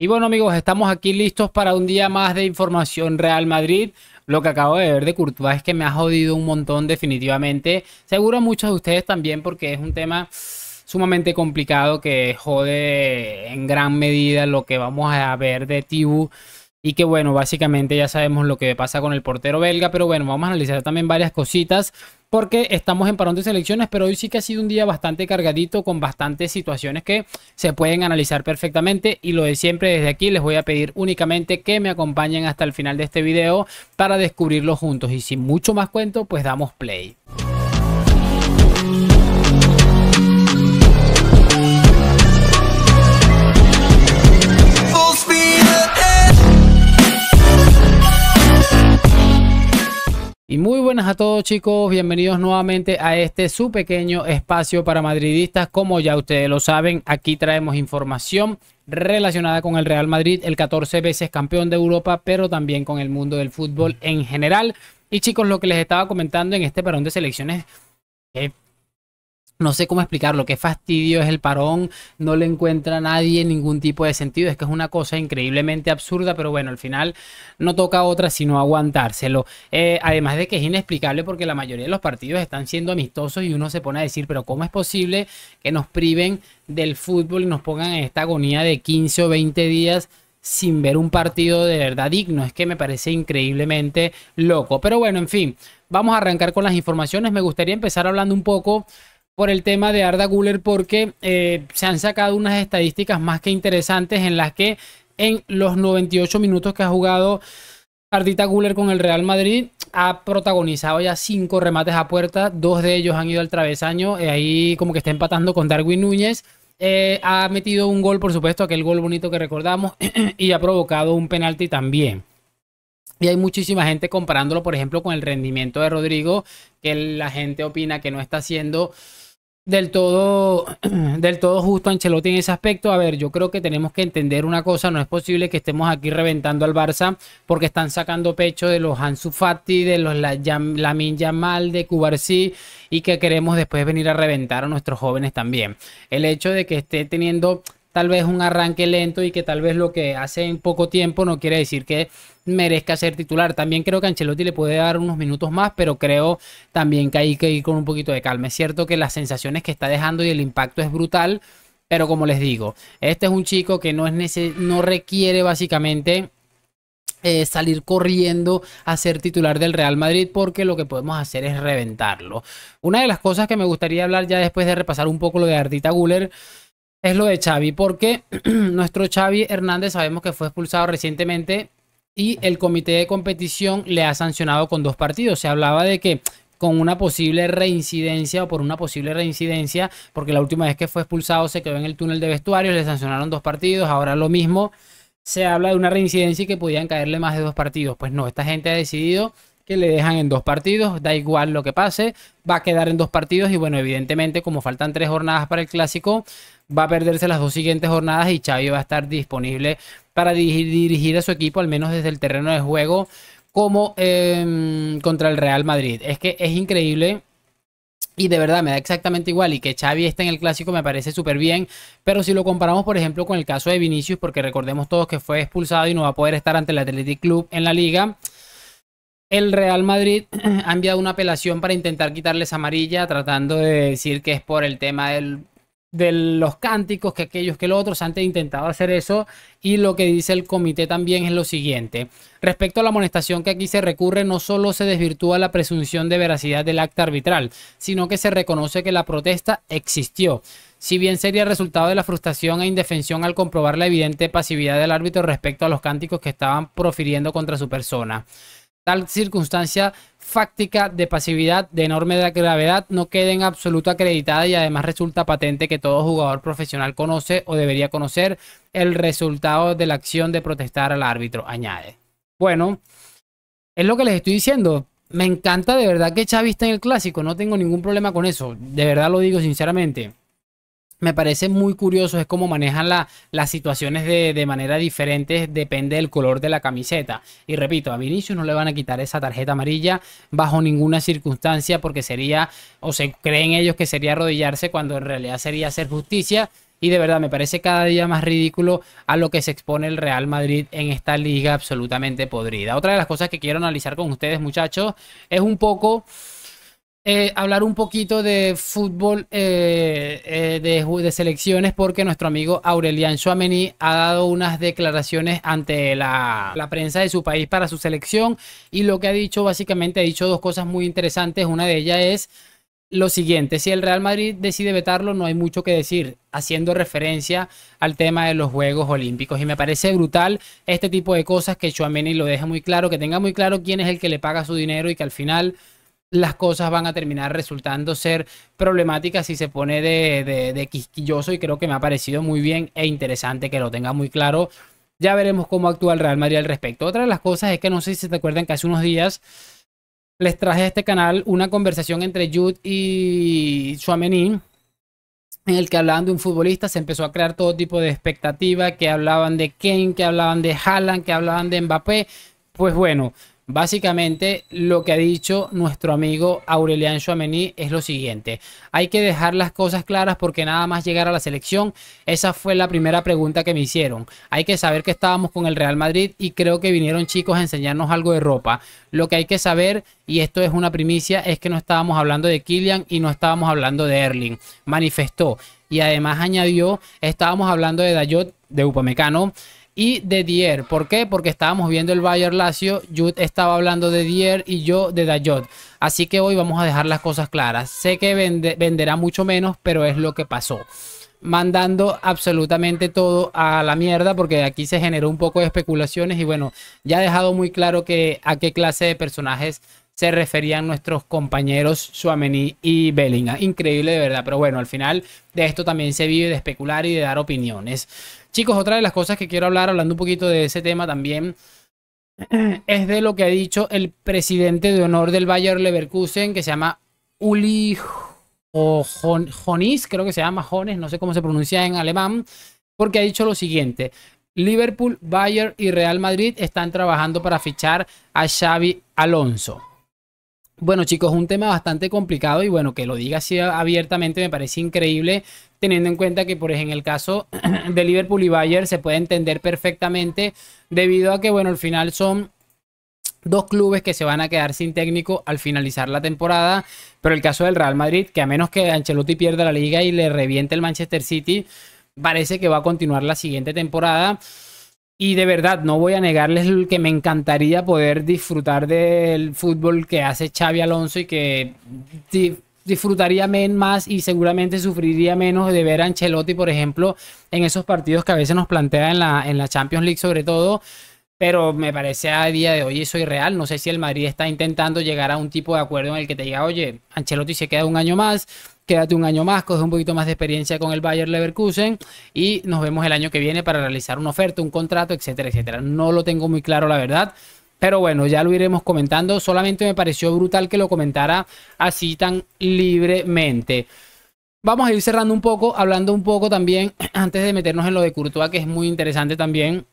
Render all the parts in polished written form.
Y bueno amigos, estamos aquí listos para un día más de información Real Madrid. Lo que acabo de ver de Courtois es que me ha jodido un montón definitivamente. Seguro a muchos de ustedes también porque es un tema sumamente complicado que jode en gran medida lo que vamos a ver de Thibaut. Y que bueno, básicamente ya sabemos lo que pasa con el portero belga, pero bueno, vamos a analizar también varias cositas porque estamos en parón de selecciones, pero hoy sí que ha sido un día bastante cargadito con bastantes situaciones que se pueden analizar perfectamente. Y lo de siempre, desde aquí les voy a pedir únicamente que me acompañen hasta el final de este video para descubrirlo juntos. Y sin mucho más cuento, pues damos play. Y muy buenas a todos chicos, bienvenidos nuevamente a este su pequeño espacio para madridistas. Como ya ustedes lo saben, aquí traemos información relacionada con el Real Madrid, el 14 veces campeón de Europa, pero también con el mundo del fútbol en general. Y chicos, lo que les estaba comentando en este parón de selecciones, no sé cómo explicarlo, qué fastidio es el parón, no le encuentra a nadie ningún tipo de sentido, es que es una cosa increíblemente absurda, pero bueno, al final no toca otra sino aguantárselo. Además de que es inexplicable porque la mayoría de los partidos están siendo amistosos y uno se pone a decir, pero ¿cómo es posible que nos priven del fútbol y nos pongan en esta agonía de 15 o 20 días sin ver un partido de verdad digno? Es que me parece increíblemente loco, pero bueno, en fin, vamos a arrancar con las informaciones. Me gustaría empezar hablando un poco por el tema de Arda Güler porque se han sacado unas estadísticas más que interesantes en las que en los 98 minutos que ha jugado Ardita Güler con el Real Madrid ha protagonizado ya 5 remates a puerta, 2 de ellos han ido al travesaño, ahí como que está empatando con Darwin Núñez. Ha metido un gol, por supuesto, aquel gol bonito que recordamos, y ha provocado un penalti también. Y hay muchísima gente comparándolo, por ejemplo, con el rendimiento de Rodrigo, que la gente opina que no está haciendo del todo justo Ancelotti en ese aspecto. A ver, yo creo que tenemos que entender una cosa, no es posible que estemos aquí reventando al Barça porque están sacando pecho de los Ansu Fati, de los Lamine Yamal, de Cubarsí, y que queremos después venir a reventar a nuestros jóvenes también. El hecho de que esté teniendo tal vez un arranque lento y que tal vez lo que hace en poco tiempo no quiere decir que merezca ser titular. También creo que Ancelotti le puede dar unos minutos más, pero creo también que hay que ir con un poquito de calma. Es cierto que las sensaciones que está dejando y el impacto es brutal, pero como les digo, este es un chico que no requiere básicamente salir corriendo a ser titular del Real Madrid, porque lo que podemos hacer es reventarlo. Una de las cosas que me gustaría hablar ya después de repasar un poco lo de Ardita Güler es lo de Xavi, porque nuestro Xavi Hernández sabemos que fue expulsado recientemente y el comité de competición le ha sancionado con 2 partidos. Se hablaba de que con una posible reincidencia o por una posible reincidencia, porque la última vez que fue expulsado se quedó en el túnel de vestuarios, le sancionaron 2 partidos, ahora lo mismo. Se habla de una reincidencia y que podían caerle más de 2 partidos. Pues no, esta gente ha decidido que le dejan en 2 partidos, da igual lo que pase, va a quedar en 2 partidos y bueno, evidentemente como faltan 3 jornadas para el Clásico, va a perderse las 2 siguientes jornadas y Xavi va a estar disponible para dirigir a su equipo, al menos desde el terreno de juego, como contra el Real Madrid. Es que es increíble y de verdad me da exactamente igual, y que Xavi esté en el Clásico me parece súper bien, pero si lo comparamos por ejemplo con el caso de Vinicius, porque recordemos todos que fue expulsado y no va a poder estar ante el Athletic Club en la Liga. El Real Madrid ha enviado una apelación para intentar quitarles amarilla, tratando de decir que es por el tema de los cánticos, que aquellos, que los otros han intentado hacer eso. Y lo que dice el comité también es lo siguiente: respecto a la amonestación que aquí se recurre, no solo se desvirtúa la presunción de veracidad del acta arbitral, sino que se reconoce que la protesta existió, si bien sería resultado de la frustración e indefensión al comprobar la evidente pasividad del árbitro respecto a los cánticos que estaban profiriendo contra su persona. Tal circunstancia fáctica de pasividad de enorme gravedad no queda en absoluto acreditada, y además resulta patente que todo jugador profesional conoce o debería conocer el resultado de la acción de protestar al árbitro, añade. Bueno, es lo que les estoy diciendo. Me encanta de verdad que Xavi esté en el Clásico, no tengo ningún problema con eso, de verdad lo digo sinceramente. Me parece muy curioso es cómo manejan las situaciones de manera diferente, depende del color de la camiseta. Y repito, a Vinicius no le van a quitar esa tarjeta amarilla bajo ninguna circunstancia, porque sería, o se creen ellos que sería arrodillarse cuando en realidad sería hacer justicia. y de verdad me parece cada día más ridículo a lo que se expone el Real Madrid en esta liga absolutamente podrida. Otra de las cosas que quiero analizar con ustedes, muchachos, es un poco hablar un poquito de fútbol de selecciones, porque nuestro amigo Aurelian Tchouaméni ha dado unas declaraciones ante la prensa de su país para su selección, y lo que ha dicho básicamente ha dicho dos cosas muy interesantes. Una de ellas es lo siguiente: si el Real Madrid decide vetarlo, no hay mucho que decir, haciendo referencia al tema de los Juegos Olímpicos. Y me parece brutal este tipo de cosas, que Tchouaméni lo deje muy claro, que tenga muy claro quién es el que le paga su dinero, y que al final las cosas van a terminar resultando ser problemáticas si se pone de quisquilloso, y creo que me ha parecido muy bien e interesante que lo tenga muy claro. Ya veremos cómo actúa el Real Madrid al respecto. Otra de las cosas es que no sé si se acuerdan que hace unos días les traje a este canal una conversación entre Jude y Tchouaméni, en el que hablaban de un futbolista. Se empezó a crear todo tipo de expectativa, que hablaban de Kane, que hablaban de Haaland, que hablaban de Mbappé. Pues bueno, básicamente lo que ha dicho nuestro amigo Aurelian Tchouaméni es lo siguiente: hay que dejar las cosas claras, porque nada más llegar a la selección, esa fue la primera pregunta que me hicieron. Hay que saber que estábamos con el Real Madrid y creo que vinieron chicos a enseñarnos algo de ropa. Lo que hay que saber, y esto es una primicia, es que no estábamos hablando de Kylian y no estábamos hablando de Erling, manifestó. Y además añadió, estábamos hablando de Dayot, de Upamecano y de Dier. ¿Por qué? Porque estábamos viendo el Bayern Lazio. Jude estaba hablando de Dier y yo de Dayot. Así que hoy vamos a dejar las cosas claras. Sé que venderá mucho menos, pero es lo que pasó. Mandando absolutamente todo a la mierda, porque aquí se generó un poco de especulaciones, y bueno, ya ha dejado muy claro que a qué clase de personajes se referían nuestros compañeros Tchouaméni y Bellingham. Increíble, de verdad. Pero bueno, al final de esto también se vive de especular y de dar opiniones. Chicos, otra de las cosas que quiero hablar, hablando un poquito de ese tema también, es de lo que ha dicho el presidente de honor del Bayer Leverkusen, que se llama Uli Hoeneß, creo que se llama Jones, no sé cómo se pronuncia en alemán, porque ha dicho lo siguiente: Liverpool, Bayern y Real Madrid están trabajando para fichar a Xabi Alonso. Bueno, chicos, un tema bastante complicado, y bueno, que lo diga así abiertamente me parece increíble, teniendo en cuenta que, por ejemplo, en el caso de Liverpool y Bayern se puede entender perfectamente, debido a que, bueno, al final son dos clubes que se van a quedar sin técnico al finalizar la temporada. Pero el caso del Real Madrid, que a menos que Ancelotti pierda la liga y le reviente el Manchester City, parece que va a continuar la siguiente temporada. Y de verdad, no voy a negarles que me encantaría poder disfrutar del fútbol que hace Xabi Alonso, y que disfrutaría más y seguramente sufriría menos de ver a Ancelotti, por ejemplo, en esos partidos que a veces nos plantea en la Champions League sobre todo. Pero me parece a día de hoy eso irreal. No sé si el Madrid está intentando llegar a un tipo de acuerdo en el que te diga: oye, Ancelotti se queda un año más, quédate un año más, coge un poquito más de experiencia con el Bayer Leverkusen y nos vemos el año que viene para realizar una oferta, un contrato, etcétera, etcétera. No lo tengo muy claro, la verdad. Pero bueno, ya lo iremos comentando. Solamente me pareció brutal que lo comentara así tan libremente. Vamos a ir cerrando un poco, hablando un poco también, antes de meternos en lo de Courtois, que es muy interesante también,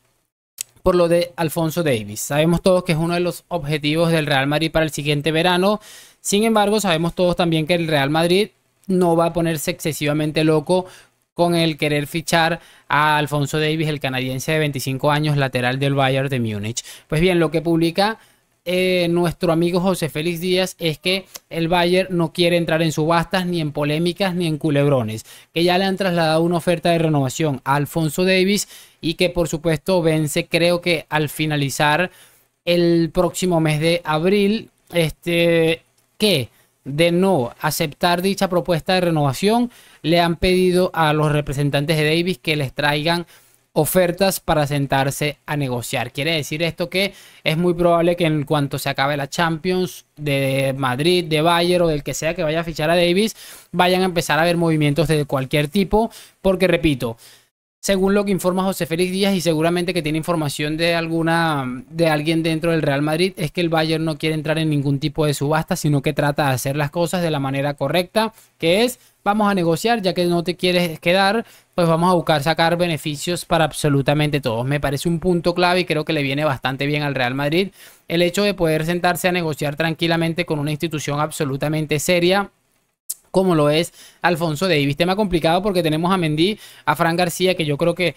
por lo de Alphonso Davies. Sabemos todos que es uno de los objetivos del Real Madrid para el siguiente verano. Sin embargo, sabemos todos también que el Real Madrid no va a ponerse excesivamente loco con el querer fichar a Alphonso Davies, el canadiense de 25 años, lateral del Bayern de Múnich. Pues bien, lo que publica nuestro amigo José Félix Díaz es que el Bayern no quiere entrar en subastas, ni en polémicas, ni en culebrones, que ya le han trasladado una oferta de renovación a Alphonso Davies, y que por supuesto vence, creo que al finalizar el próximo mes de abril. Que de no aceptar dicha propuesta de renovación, le han pedido a los representantes de Davies que les traigan ofertas para sentarse a negociar. Quiere decir esto que es muy probable que en cuanto se acabe la Champions de Madrid, de Bayern o del que sea que vaya a fichar a Davies, vayan a empezar a haber movimientos de cualquier tipo, porque repito, según lo que informa José Félix Díaz, y seguramente que tiene información de alguien dentro del Real Madrid, es que el Bayern no quiere entrar en ningún tipo de subasta, sino que trata de hacer las cosas de la manera correcta, que es: vamos a negociar, ya que no te quieres quedar, pues vamos a buscar sacar beneficios para absolutamente todos. Me parece un punto clave, y creo que le viene bastante bien al Real Madrid el hecho de poder sentarse a negociar tranquilamente con una institución absolutamente seria, como lo es Alphonso Davies. Tema complicado porque tenemos a Mendy, a Fran García, que yo creo que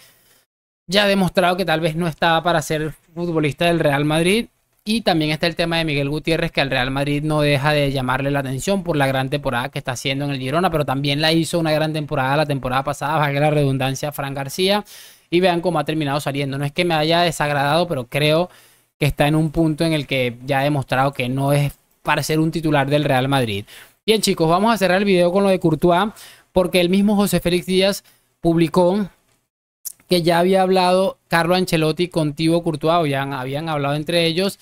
ya ha demostrado que tal vez no estaba para ser futbolista del Real Madrid. Y también está el tema de Miguel Gutiérrez, que al Real Madrid no deja de llamarle la atención por la gran temporada que está haciendo en el Girona, pero también la hizo una gran temporada la temporada pasada, valga la redundancia, Fran García. Y vean cómo ha terminado saliendo. No es que me haya desagradado, pero creo que está en un punto en el que ya ha demostrado que no es para ser un titular del Real Madrid. Bien, chicos, vamos a cerrar el video con lo de Courtois, porque el mismo José Félix Díaz publicó que ya había hablado Carlo Ancelotti con Thibaut Courtois, o ya habían hablado entre ellos,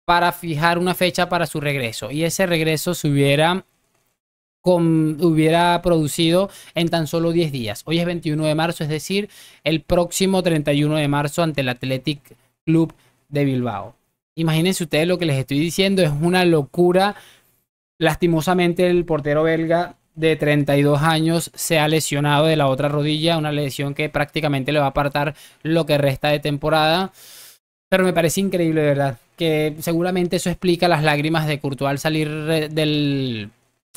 para fijar una fecha para su regreso. Y ese regreso se hubiera producido en tan solo 10 días. Hoy es 21 de marzo, es decir, el próximo 31 de marzo ante el Athletic Club de Bilbao. Imagínense ustedes lo que les estoy diciendo, es una locura. Lastimosamente el portero belga de 32 años se ha lesionado de la otra rodilla, una lesión que prácticamente le va a apartar lo que resta de temporada. Pero me parece increíble, de verdad, que seguramente eso explica las lágrimas de Courtois al salir del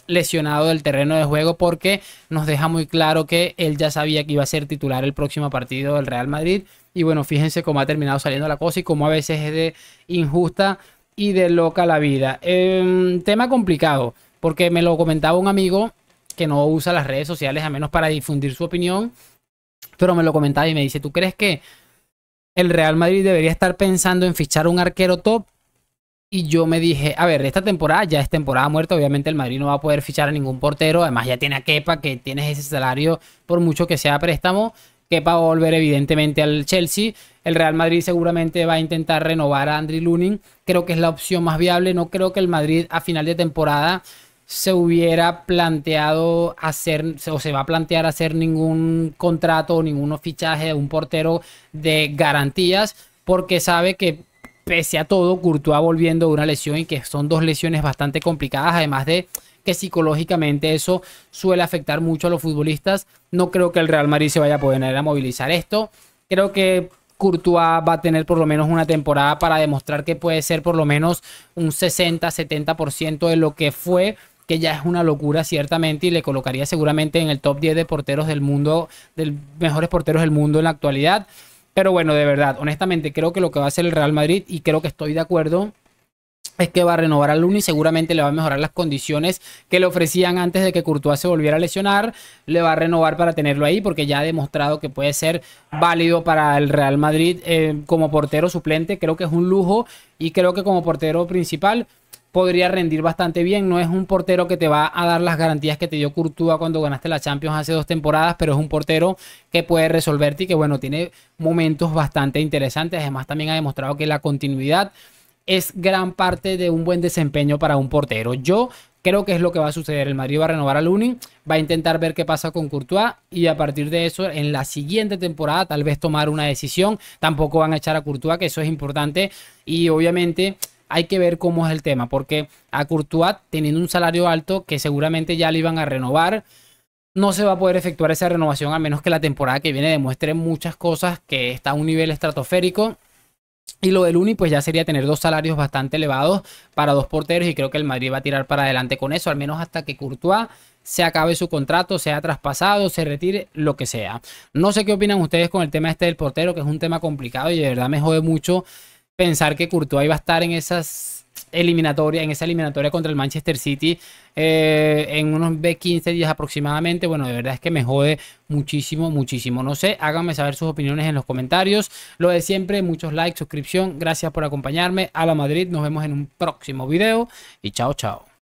lesionado del terreno de juego, porque nos deja muy claro que él ya sabía que iba a ser titular el próximo partido del Real Madrid. Y bueno, fíjense cómo ha terminado saliendo la cosa y cómo a veces es de injusta y de loca la vida. Tema complicado, porque me lo comentaba un amigo que no usa las redes sociales a menos para difundir su opinión, pero me lo comentaba y me dice: ¿tú crees que el Real Madrid debería estar pensando en fichar un arquero top? Y yo me dije, a ver, esta temporada ya es temporada muerta, obviamente el Madrid no va a poder fichar a ningún portero, además ya tiene a Kepa, que tienes ese salario por mucho que sea préstamo. Kepa va a volver evidentemente al Chelsea. El Real Madrid seguramente va a intentar renovar a Andriy Lunin. Creo que es la opción más viable. No creo que el Madrid a final de temporada se hubiera planteado hacer, o se va a plantear hacer ningún contrato o ningún fichaje de un portero de garantías, porque sabe que pese a todo Courtois volviendo de una lesión, y que son dos lesiones bastante complicadas, además de que psicológicamente eso suele afectar mucho a los futbolistas. No creo que el Real Madrid se vaya a poder movilizar esto. Creo que Courtois va a tener por lo menos una temporada para demostrar que puede ser por lo menos un 60-70% de lo que fue, que ya es una locura ciertamente, y le colocaría seguramente en el top 10 de porteros del mundo, de mejores porteros del mundo en la actualidad. Pero bueno, de verdad, honestamente creo que lo que va a hacer el Real Madrid, y creo que estoy de acuerdo, es que va a renovar a Lunin. Seguramente le va a mejorar las condiciones que le ofrecían antes de que Courtois se volviera a lesionar. Le va a renovar para tenerlo ahí, porque ya ha demostrado que puede ser válido para el Real Madrid como portero suplente. Creo que es un lujo, y creo que como portero principal podría rendir bastante bien. No es un portero que te va a dar las garantías que te dio Courtois cuando ganaste la Champions hace 2 temporadas, pero es un portero que puede resolverte y que, bueno, tiene momentos bastante interesantes. Además, también ha demostrado que la continuidad es gran parte de un buen desempeño para un portero. Yo creo que es lo que va a suceder. El Madrid va a renovar a Lunin, va a intentar ver qué pasa con Courtois, y a partir de eso, en la siguiente temporada, tal vez tomar una decisión. Tampoco van a echar a Courtois, que eso es importante, y obviamente hay que ver cómo es el tema, porque a Courtois, teniendo un salario alto que seguramente ya le iban a renovar, no se va a poder efectuar esa renovación a menos que la temporada que viene demuestre muchas cosas, que está a un nivel estratosférico. Y lo del Uni pues ya sería tener 2 salarios bastante elevados para 2 porteros, y creo que el Madrid va a tirar para adelante con eso, al menos hasta que Courtois se acabe su contrato, sea traspasado, se retire, lo que sea. No sé qué opinan ustedes con el tema este del portero, que es un tema complicado, y de verdad me jode mucho pensar que Courtois iba a estar en esa eliminatoria contra el Manchester City en unos 15 días aproximadamente. Bueno, de verdad es que me jode muchísimo, muchísimo. No sé, háganme saber sus opiniones en los comentarios. Lo de siempre, muchos likes, suscripción. Gracias por acompañarme. A la Madrid, nos vemos en un próximo video y chao, chao.